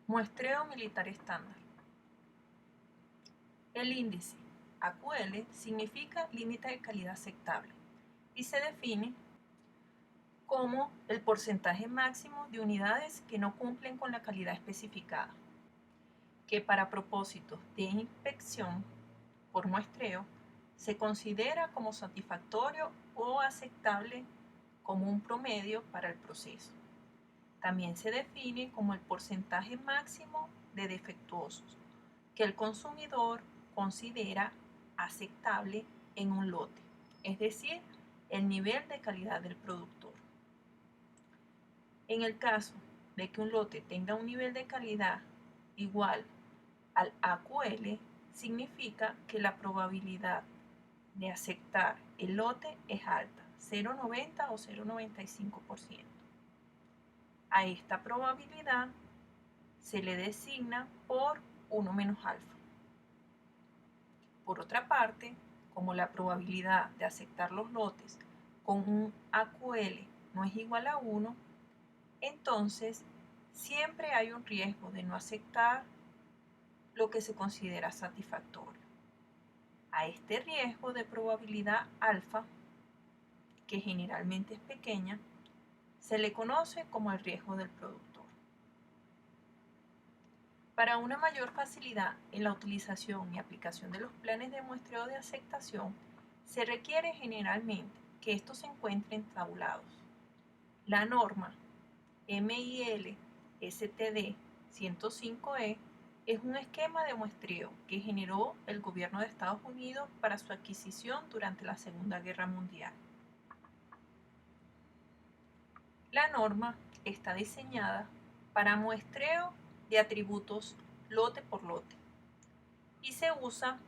Muestreo militar estándar. El índice AQL significa límite de calidad aceptable y se define como el porcentaje máximo de unidades que no cumplen con la calidad especificada, que para propósitos de inspección por muestreo se considera como satisfactorio o aceptable como un promedio para el proceso. También se define como el porcentaje máximo de defectuosos que el consumidor considera aceptable en un lote, es decir, el nivel de calidad del productor. En el caso de que un lote tenga un nivel de calidad igual al AQL, significa que la probabilidad de aceptar el lote es alta, 0,90 o 0,95%. A esta probabilidad se le designa por 1 menos alfa. Por otra parte, como la probabilidad de aceptar los lotes con un AQL no es igual a 1, entonces siempre hay un riesgo de no aceptar lo que se considera satisfactorio. A este riesgo de probabilidad alfa, que generalmente es pequeña, se le conoce como el riesgo del productor. Para una mayor facilidad en la utilización y aplicación de los planes de muestreo de aceptación, se requiere generalmente que estos se encuentren tabulados. La norma MIL STD 105E es un esquema de muestreo que generó el gobierno de Estados Unidos para su adquisición durante la Segunda Guerra Mundial. La norma está diseñada para muestreo de atributos lote por lote y se usa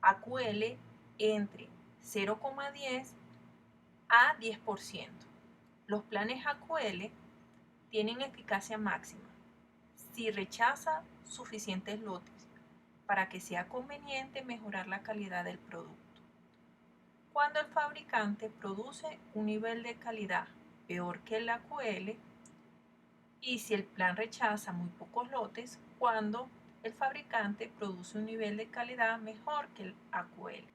AQL entre 0,10 a 10%. Los planes AQL tienen eficacia máxima si rechaza suficientes lotes para que sea conveniente mejorar la calidad del producto. Cuando el fabricante produce un nivel de calidad peor que el AQL, y si el plan rechaza muy pocos lotes, cuando el fabricante produce un nivel de calidad mejor que el AQL.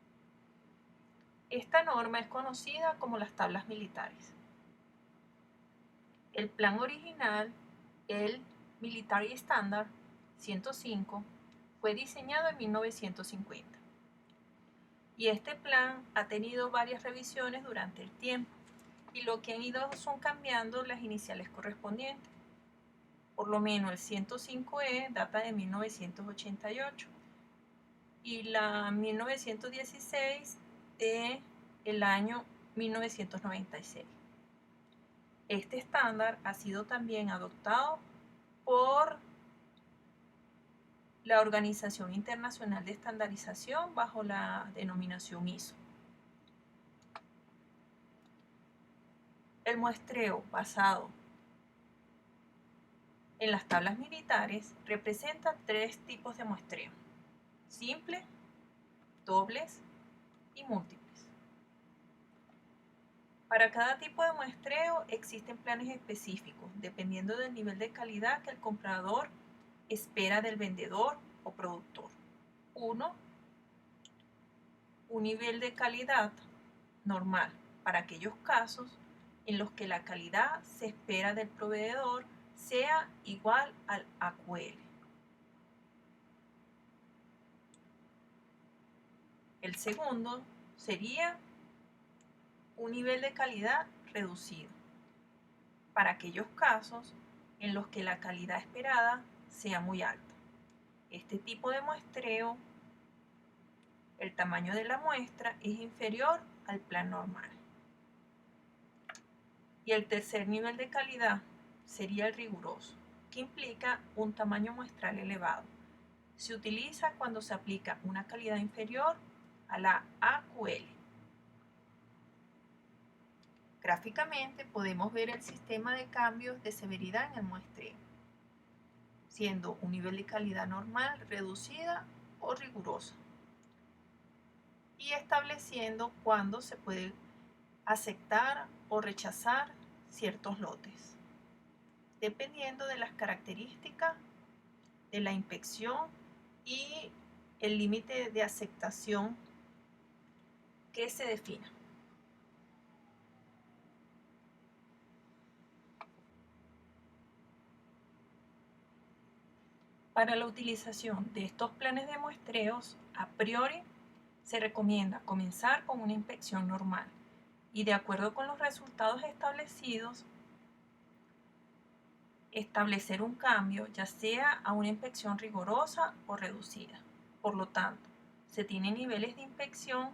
Esta norma es conocida como las tablas militares. El plan original, el Military Standard 105, fue diseñado en 1950. Y este plan ha tenido varias revisiones durante el tiempo y lo que han ido son cambiando las iniciales correspondientes. Por lo menos el 105E data de 1988 y la 1916 de el año 1996. Este estándar ha sido también adoptado por la Organización Internacional de Estandarización bajo la denominación ISO. El muestreo basado en las tablas militares representa tres tipos de muestreo: simple, dobles y múltiples. Para cada tipo de muestreo existen planes específicos, dependiendo del nivel de calidad que el comprador espera del vendedor o productor. 1. Un nivel de calidad normal para aquellos casos en los que la calidad se espera del proveedor sea igual al AQL. El segundo sería un nivel de calidad reducido para aquellos casos en los que la calidad esperada sea muy alta. Este tipo de muestreo, el tamaño de la muestra es inferior al plan normal. Y el tercer nivel de calidad sería el riguroso, que implica un tamaño muestral elevado. Se utiliza cuando se aplica una calidad inferior a la AQL. Gráficamente podemos ver el sistema de cambios de severidad en el muestreo, siendo un nivel de calidad normal, reducida o rigurosa, y estableciendo cuándo se puede aceptar o rechazar ciertos lotes. dependiendo de las características de la inspección y el límite de aceptación que se defina. Para la utilización de estos planes de muestreos, a priori se recomienda comenzar con una inspección normal y, de acuerdo con los resultados establecidos, establecer un cambio, ya sea a una inspección rigurosa o reducida. Por lo tanto, se tienen niveles de inspección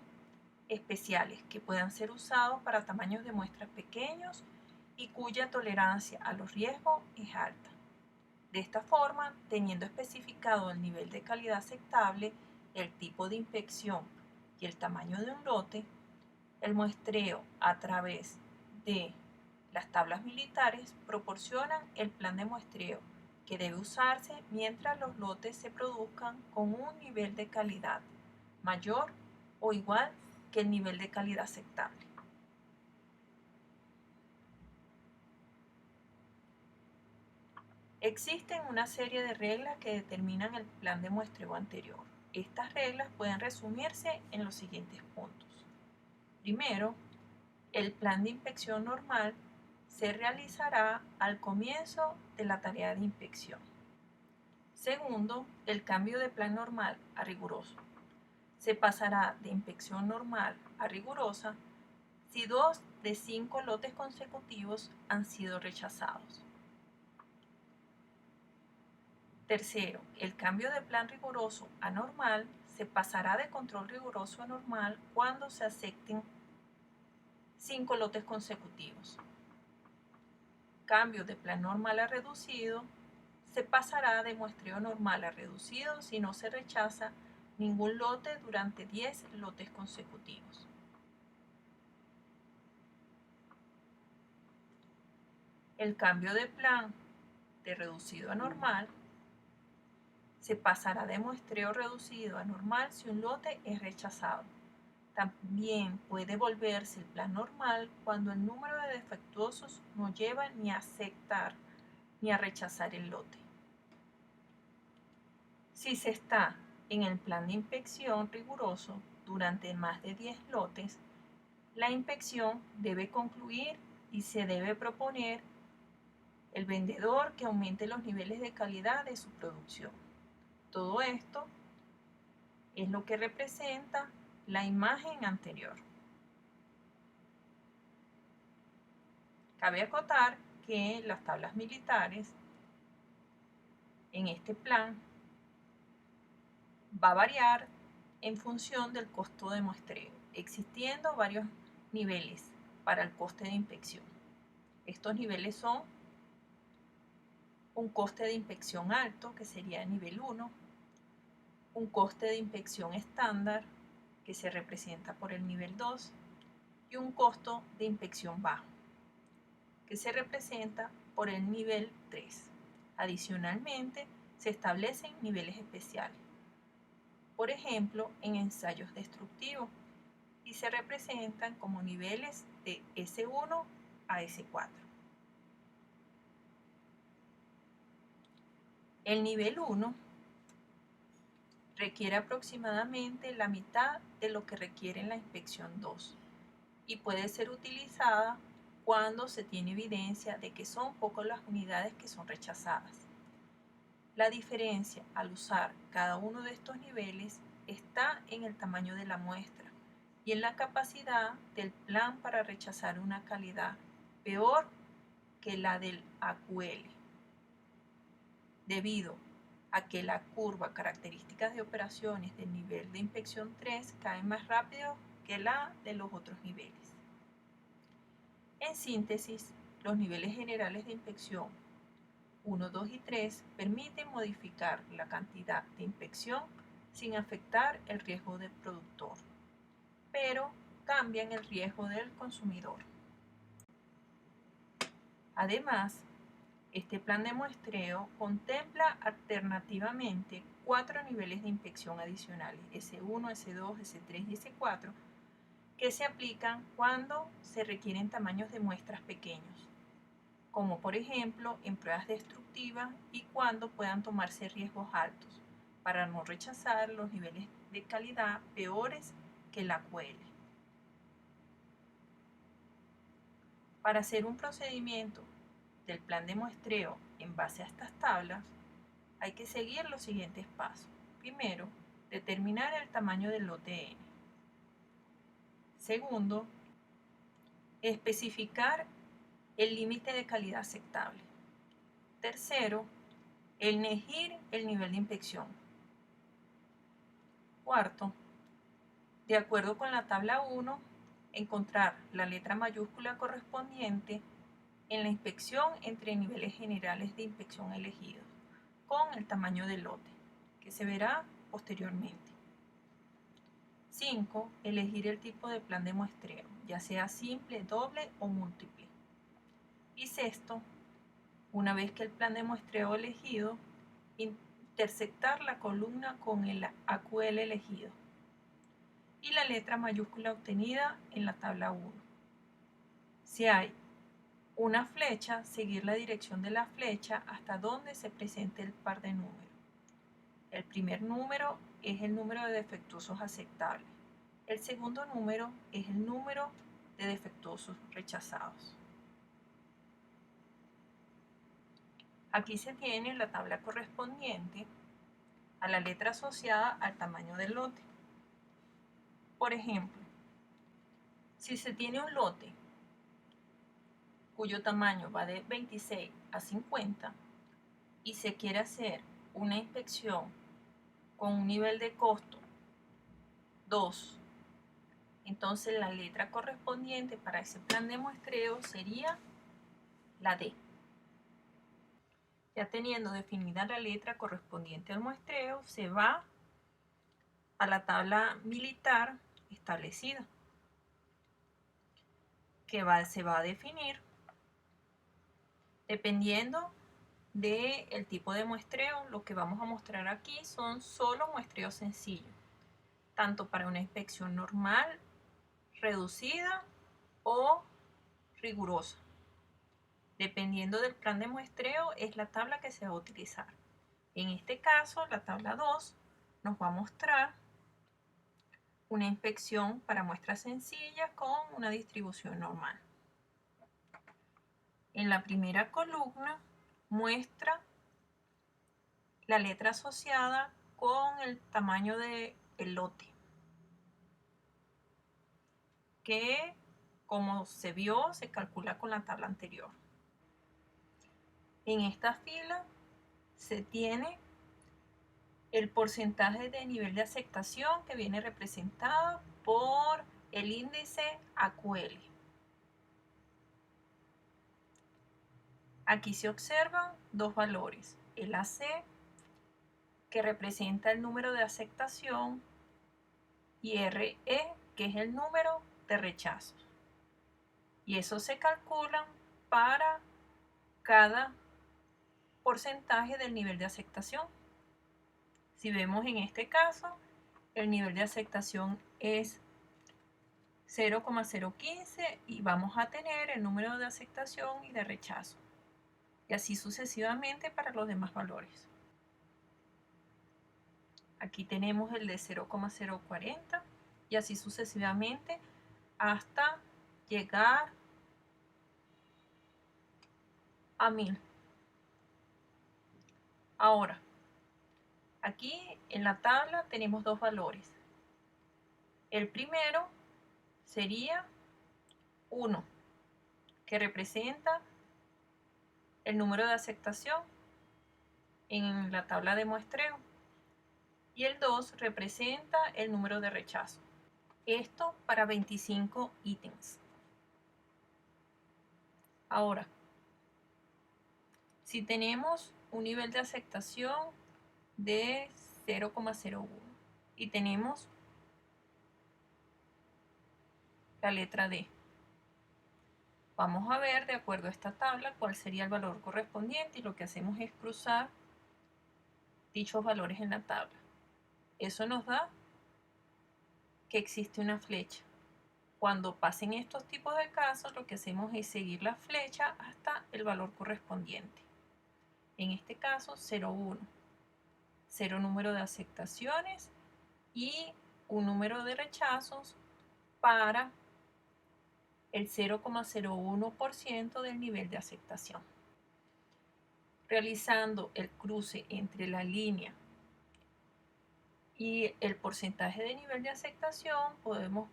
especiales que puedan ser usados para tamaños de muestras pequeños y cuya tolerancia a los riesgos es alta. De esta forma, teniendo especificado el nivel de calidad aceptable, el tipo de inspección y el tamaño de un lote, el muestreo a través de las tablas militares proporcionan el plan de muestreo que debe usarse mientras los lotes se produzcan con un nivel de calidad mayor o igual que el nivel de calidad aceptable. Existen una serie de reglas que determinan el plan de muestreo anterior. Estas reglas pueden resumirse en los siguientes puntos. Primero, el plan de inspección normal se realizará al comienzo de la tarea de inspección. Segundo, el cambio de plan normal a riguroso. Se pasará de inspección normal a rigurosa si 2 de 5 lotes consecutivos han sido rechazados. Tercero, el cambio de plan riguroso a normal se pasará de control riguroso a normal cuando se acepten 5 lotes consecutivos. Cambio de plan normal a reducido se pasará de muestreo normal a reducido si no se rechaza ningún lote durante 10 lotes consecutivos. El cambio de plan de reducido a normal se pasará de muestreo reducido a normal si un lote es rechazado. También puede volverse el plan normal cuando el número de defectuosos no lleva ni a aceptar ni a rechazar el lote. Si se está en el plan de inspección riguroso durante más de 10 lotes, la inspección debe concluir y se debe proponer el vendedor que aumente los niveles de calidad de su producción. Todo esto es lo que representa la imagen anterior. Cabe acotar que las tablas militares en este plan va a variar en función del costo de muestreo, existiendo varios niveles para el coste de inspección. Estos niveles son un coste de inspección alto, que sería el nivel 1, un coste de inspección estándar, que se representa por el nivel 2, y un costo de inspección bajo, que se representa por el nivel 3. Adicionalmente, se establecen niveles especiales, por ejemplo, en ensayos destructivos, y se representan como niveles de S1 a S4. El nivel 1 requiere aproximadamente la mitad de lo que requiere en la inspección 2 y puede ser utilizada cuando se tiene evidencia de que son pocas las unidades que son rechazadas. La diferencia al usar cada uno de estos niveles está en el tamaño de la muestra y en la capacidad del plan para rechazar una calidad peor que la del AQL, debido a que la curva características de operaciones del nivel de inspección 3 cae más rápido que la de los otros niveles. En síntesis, los niveles generales de inspección 1, 2 y 3 permiten modificar la cantidad de inspección sin afectar el riesgo del productor, pero cambian el riesgo del consumidor. Además, este plan de muestreo contempla alternativamente 4 niveles de inspección adicionales, S1, S2, S3 y S4, que se aplican cuando se requieren tamaños de muestras pequeños. como por ejemplo en pruebas destructivas y cuando puedan tomarse riesgos altos, para no rechazar los niveles de calidad peores que la AQL. Para hacer un procedimiento del plan de muestreo en base a estas tablas, hay que seguir los siguientes pasos. Primero, determinar el tamaño del lote N. Segundo, especificar el límite de calidad aceptable. Tercero, elegir el nivel de inspección. Cuarto, de acuerdo con la tabla 1, encontrar la letra mayúscula correspondiente en la inspección entre niveles generales de inspección elegidos, con el tamaño del lote, que se verá posteriormente. 5. Elegir el tipo de plan de muestreo, ya sea simple, doble o múltiple. Y sexto, una vez que el plan de muestreo elegido, intersectar la columna con el AQL elegido y la letra mayúscula obtenida en la tabla 1. Si hay una flecha, seguir la dirección de la flecha hasta donde se presente el par de números. El primer número es el número de defectuosos aceptables. El segundo número es el número de defectuosos rechazados. Aquí se tiene la tabla correspondiente a la letra asociada al tamaño del lote. Por ejemplo, si se tiene un lote cuyo tamaño va de 26 a 50 y se quiere hacer una inspección con un nivel de costo 2, entonces la letra correspondiente para ese plan de muestreo sería la D. Ya teniendo definida la letra correspondiente al muestreo, se va a la tabla militar establecida, que se va a definir dependiendo del tipo de muestreo. Lo que vamos a mostrar aquí son solo muestreos sencillos, tanto para una inspección normal, reducida o rigurosa. Dependiendo del plan de muestreo es la tabla que se va a utilizar. En este caso, la tabla 2 nos va a mostrar una inspección para muestras sencillas con una distribución normal. En la primera columna muestra la letra asociada con el tamaño del lote, que como se vio se calcula con la tabla anterior. En esta fila se tiene el porcentaje de nivel de aceptación que viene representado por el índice AQL. Aquí se observan dos valores, el AC, que representa el número de aceptación, y RE, que es el número de rechazos. Y eso se calculan para cada porcentaje del nivel de aceptación. Si vemos en este caso, el nivel de aceptación es 0,015 y vamos a tener el número de aceptación y de rechazo. Y así sucesivamente para los demás valores. Aquí tenemos el de 0,040 y así sucesivamente hasta llegar a 1000. Ahora, aquí en la tabla tenemos dos valores. El primero sería 1, que representa el número de aceptación en la tabla de muestreo, y el 2 representa el número de rechazo. Esto para 25 ítems. Ahora, si tenemos un nivel de aceptación de 0,01 y tenemos la letra D, vamos a ver de acuerdo a esta tabla cuál sería el valor correspondiente, y lo que hacemos es cruzar dichos valores en la tabla. Eso nos da que existe una flecha. Cuando pasen estos tipos de casos, lo que hacemos es seguir la flecha hasta el valor correspondiente. En este caso, 0,1. 0 número de aceptaciones y un número de rechazos para el 0,01% del nivel de aceptación. Realizando el cruce entre la línea y el porcentaje de nivel de aceptación, podemos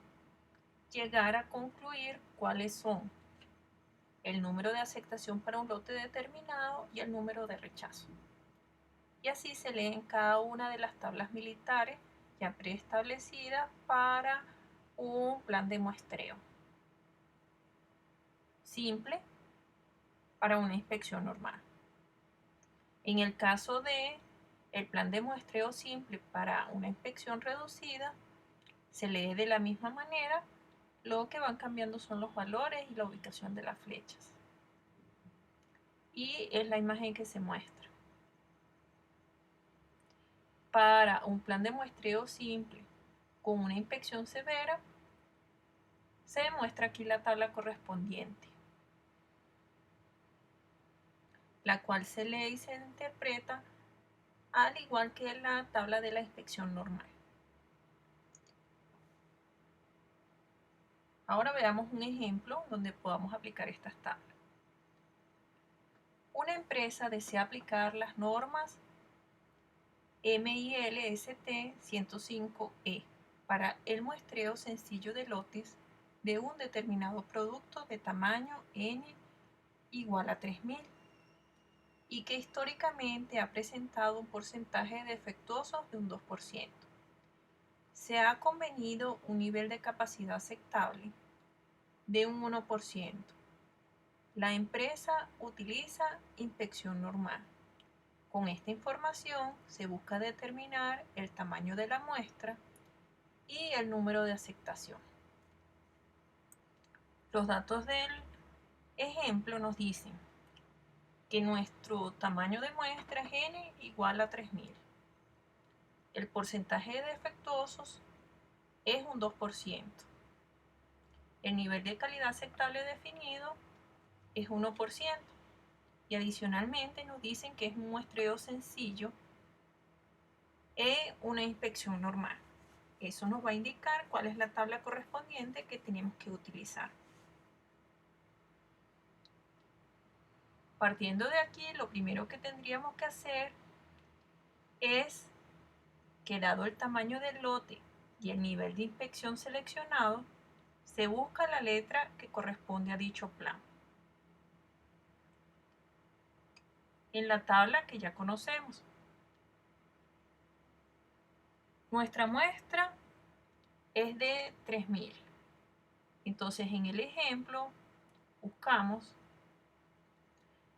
llegar a concluir cuáles son el número de aceptación para un lote determinado y el número de rechazo. Y así se lee en cada una de las tablas militares ya preestablecidas para un plan de muestreo simple para una inspección normal. En el caso de el plan de muestreo simple para una inspección reducida, se lee de la misma manera, lo que van cambiando son los valores y la ubicación de las flechas. Y es la imagen que se muestra. Para un plan de muestreo simple con una inspección severa, se muestra aquí la tabla correspondiente, la cual se lee y se interpreta al igual que la tabla de la inspección normal. Ahora veamos un ejemplo donde podamos aplicar estas tablas. Una empresa desea aplicar las normas MILST 105E para el muestreo sencillo de lotes de un determinado producto de tamaño N igual a 3000 y que históricamente ha presentado un porcentaje de defectuosos de un 2%. Se ha convenido un nivel de capacidad aceptable de un 1%. La empresa utiliza inspección normal. Con esta información se busca determinar el tamaño de la muestra y el número de aceptación. Los datos del ejemplo nos dicen que nuestro tamaño de muestra es N igual a 3000. El porcentaje de defectuosos es un 2%. El nivel de calidad aceptable definido es 1%. Y adicionalmente nos dicen que es un muestreo sencillo en una inspección normal. Eso nos va a indicar cuál es la tabla correspondiente que tenemos que utilizar. Partiendo de aquí, lo primero que tendríamos que hacer es que, dado el tamaño del lote y el nivel de inspección seleccionado, se busca la letra que corresponde a dicho plan en la tabla que ya conocemos. Nuestra muestra es de 3000. Entonces, en el ejemplo, buscamos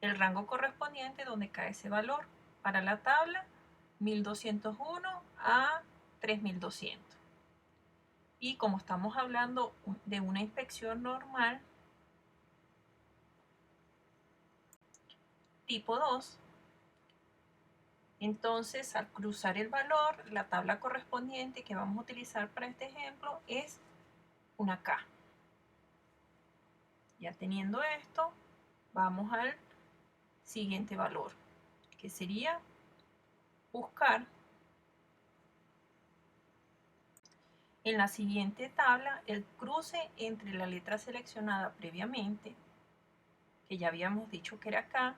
el rango correspondiente donde cae ese valor. Para la tabla, 1201 a 3200. Y como estamos hablando de una inspección normal tipo 2, entonces al cruzar el valor, la tabla correspondiente que vamos a utilizar para este ejemplo es una K. Ya teniendo esto, vamos al siguiente valor, que sería buscar en la siguiente tabla el cruce entre la letra seleccionada previamente, que ya habíamos dicho que era K,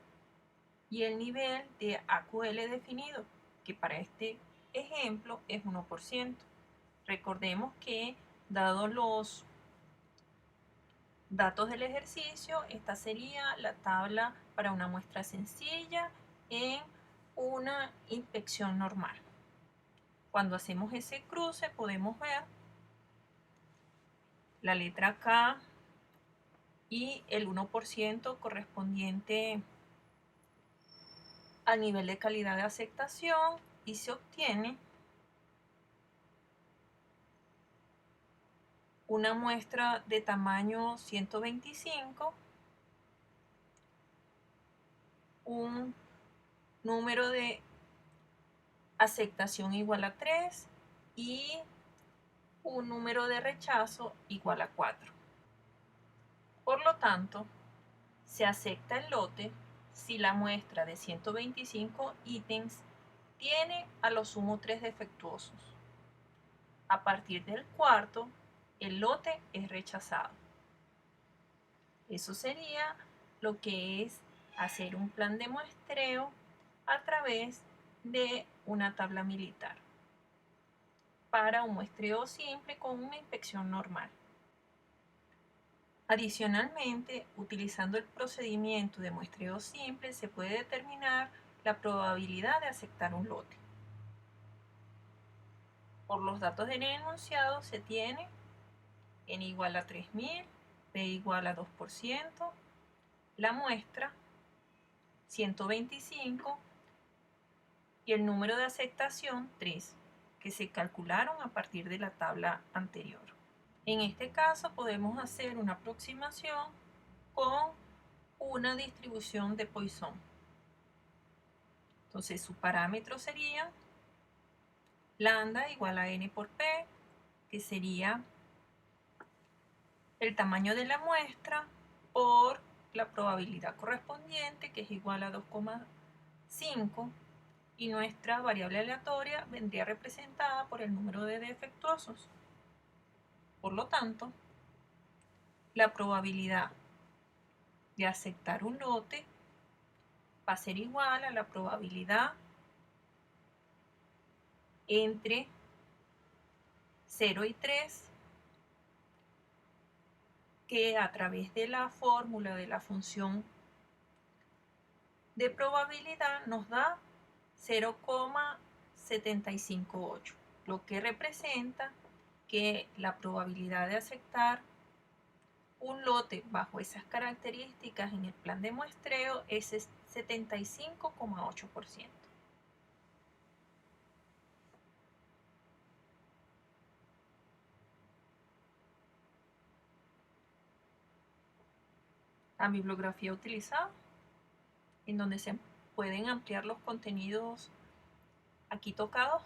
y el nivel de AQL definido, que para este ejemplo es 1%. Recordemos que, dado los datos del ejercicio, esta sería la tabla para una muestra sencilla en una inspección normal. Cuando hacemos ese cruce podemos ver la letra K y el 1% correspondiente al nivel de calidad de aceptación y se obtiene una muestra de tamaño 125, un número de aceptación igual a 3 y un número de rechazo igual a 4. Por lo tanto, se acepta el lote si la muestra de 125 ítems tiene a lo sumo 3 defectuosos. A partir del cuarto, el lote es rechazado. Eso sería lo que es hacer un plan de muestreo a través de una tabla militar para un muestreo simple con una inspección normal. Adicionalmente, utilizando el procedimiento de muestreo simple, se puede determinar la probabilidad de aceptar un lote. Por los datos del enunciado se tiene n igual a 3000, p igual a 2%, la muestra 125 y el número de aceptación 3, que se calcularon a partir de la tabla anterior. En este caso podemos hacer una aproximación con una distribución de Poisson. Entonces su parámetro sería lambda igual a n por p, que sería el tamaño de la muestra por la probabilidad correspondiente, que es igual a 2,5, y nuestra variable aleatoria vendría representada por el número de defectuosos. Por lo tanto, la probabilidad de aceptar un lote va a ser igual a la probabilidad entre 0 y 3, que a través de la fórmula de la función de probabilidad nos da 0,758, lo que representa que la probabilidad de aceptar un lote bajo esas características en el plan de muestreo es 75,8%. La bibliografía utilizada, en donde se pueden ampliar los contenidos aquí tocados,